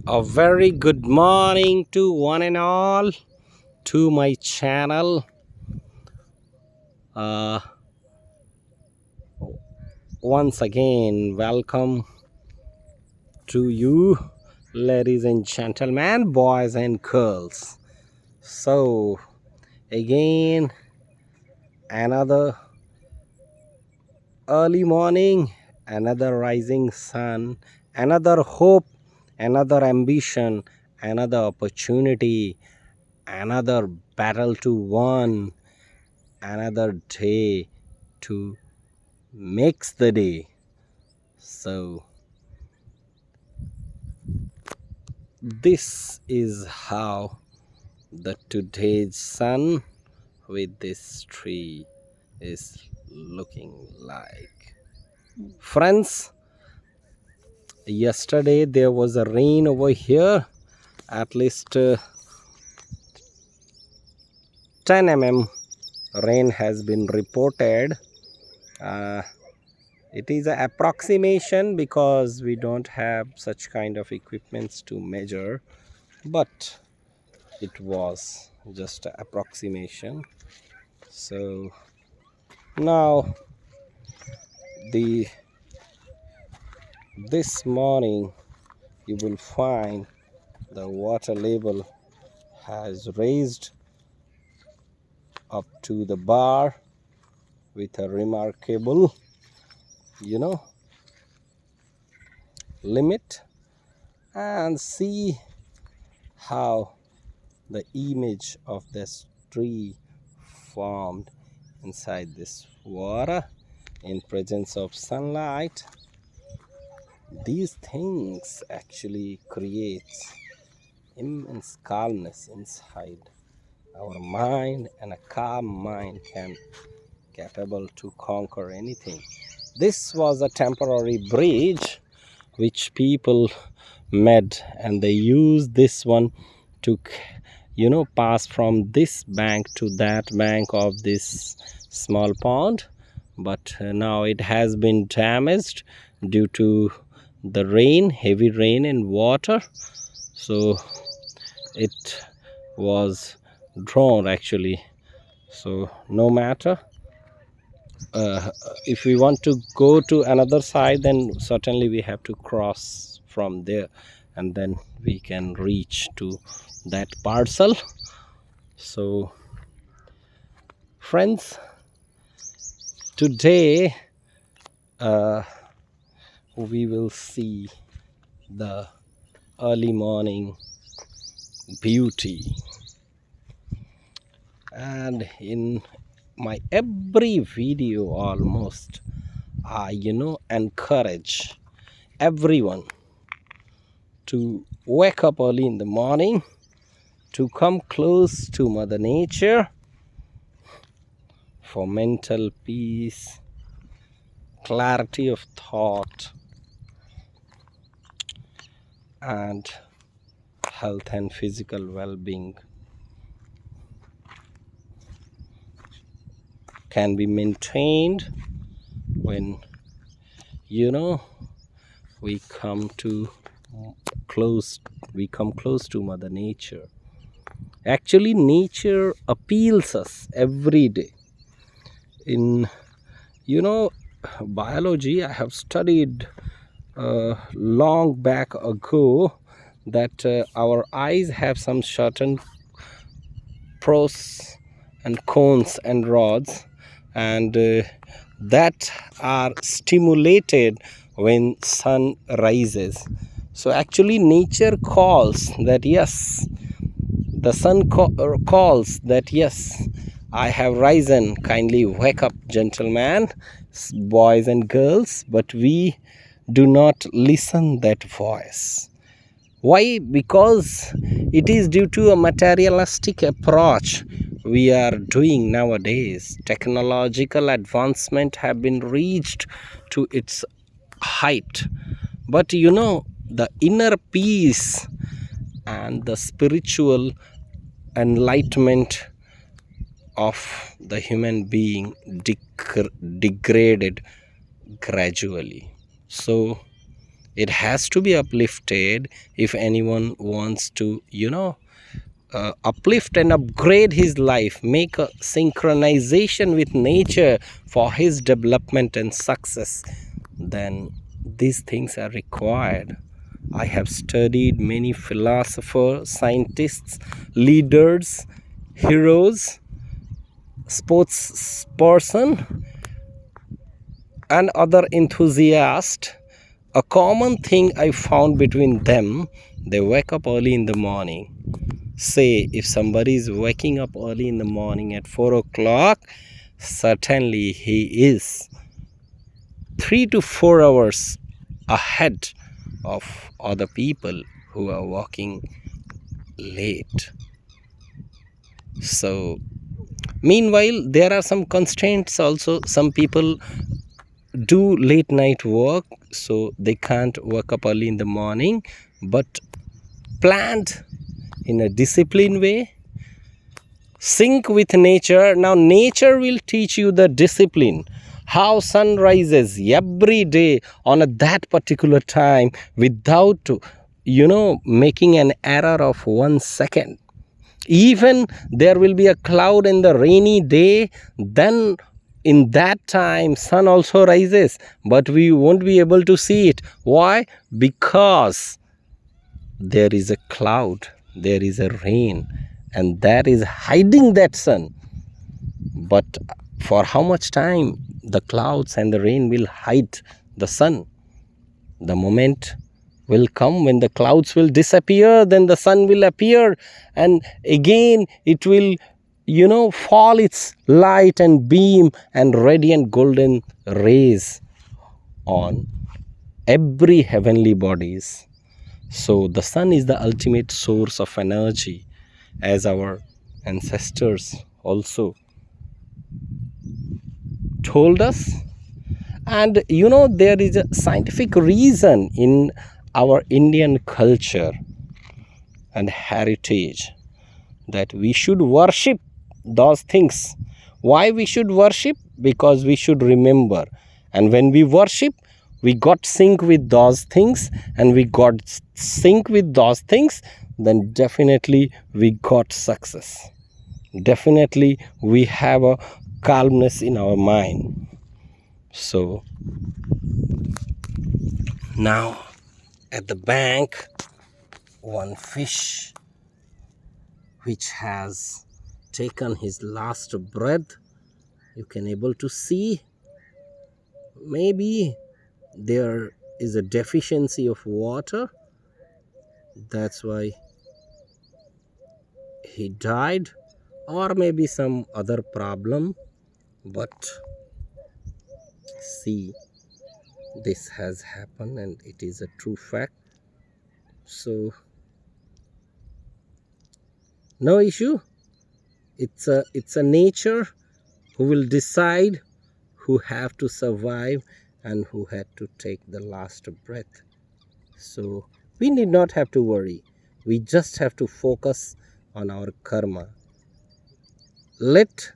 A very good morning to one and all to my channel. Uh, Once again, welcome to you, ladies and gentlemen, boys and girls. So, again, another early morning, another rising sun, another hope, another ambition, another opportunity, another battle to win, another day to makes the day. So this is how the today's sun with this tree is looking like. Friends, yesterday there was a rain over here, at least 10 mm rain has been reported. uh, It is an approximation because we don't have such kind of equipments to measure, but it was just an approximation. So now the this morning you will find the water level has raised up to the bar with a remarkable, limit, and see how the image of this tree formed inside this water in presence of sunlight. These things actually creates immense calmness inside our mind, and a calm mind can capable to conquer anything. This was a temporary bridge which people made, and they used this one to pass from this bank to that bank of this small pond. But now it has been damaged due to the rain, heavy rain and water. So it was drawn actually. So no matter, if we want to go to another side, then certainly we have to cross from there, and then we can reach to that parcel. So friends, today we will see the early morning beauty, and in my every video almost I encourage everyone to wake up early in the morning, to come close to Mother Nature for mental peace, clarity of thought, and health and physical well-being can be maintained when we come close to Mother Nature. Actually, nature appeals us every day. In biology, I have studied long back ago that our eyes have some certain pros and cones and rods, and that are stimulated when sun rises. So actually nature calls that yes, the sun calls that yes, I have risen, kindly wake up, gentlemen, boys and girls. But we do not listen that voice. Why? Because it is due to a materialistic approach we are doing nowadays. Technological advancement have been reached to its height, but the inner peace and the spiritual enlightenment of the human being degraded gradually. So It has to be uplifted if anyone wants to, uplift and upgrade his life, make a synchronization with nature for his development and success, then these things are required. I have studied many philosophers, scientists, leaders, heroes, sports person, and other enthusiasts. A common thing I found between them, they wake up early in the morning. Say, if somebody is waking up early in the morning at 4 o'clock, certainly he is 3 to 4 hours ahead of other people who are walking late. So, meanwhile, there are some constraints also. Some people do late night work, so they can't wake up early in the morning, but planned in a disciplined way, sync with nature. Now nature will teach you the discipline, how sun rises every day on that particular time without making an error of 1 second. Even there will be a cloud in the rainy day, then in that time sun also rises, but we won't be able to see it. Why? Because there is a cloud, there is a rain, and that is hiding that sun. But for how much time the clouds and the rain will hide the sun? The moment will come when the clouds will disappear, then the sun will appear, and again it will fall its light and beam and radiant golden rays on every heavenly bodies. So the sun is the ultimate source of energy, as our ancestors also told us. And there is a scientific reason in our Indian culture and heritage that we should worship those things. Why we should worship? Because we should remember. And when we worship, we got sync with those things, and we got sync with those things, then definitely we got success. Definitely we have a calmness in our mind. So now at the bank, one fish which has taken his last breath, you can able to see. Maybe there is a deficiency of water, that's why he died, or maybe some other problem. But see, this has happened and it is a true fact. So no issue. It's a nature who will decide who have to survive and who had to take the last breath. So we need not have to worry. We just have to focus on our karma. Let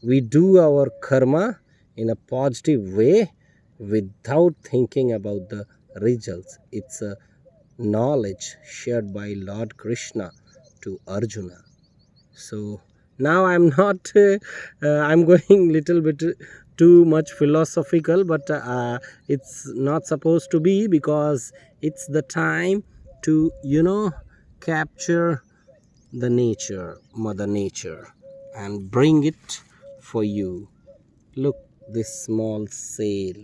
we do our karma in a positive way without thinking about the results. It's a knowledge shared by Lord Krishna to Arjuna. So now I'm not I'm going little bit too much philosophical, but it's not supposed to be, because it's the time to capture the nature, mother nature, and bring it for you. Look, this small sail,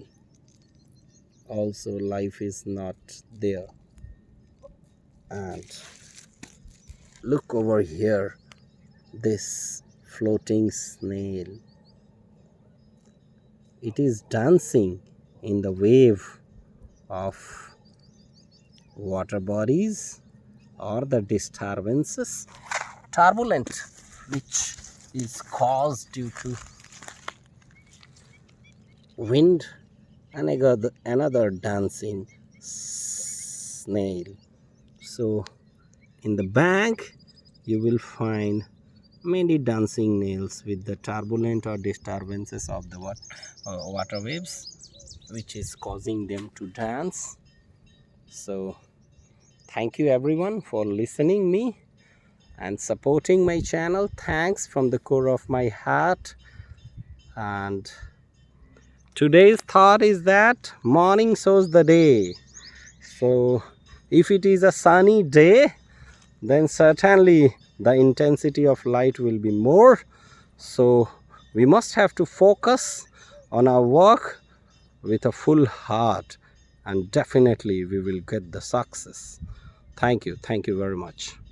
also life is not there. And look over here, this floating snail, it is dancing in the wave of water bodies or the disturbances, turbulent, which is caused due to wind, and another dancing snail. So in the bank you will find many dancing nails with the turbulent or disturbances of the water waves, which is causing them to dance. So thank you everyone for listening me and supporting my channel. Thanks from the core of my heart. And today's thought is that morning shows the day. So if it is a sunny day, then certainly the intensity of light will be more. So we must have to focus on our work with a full heart, and definitely we will get the success. Thank you very much.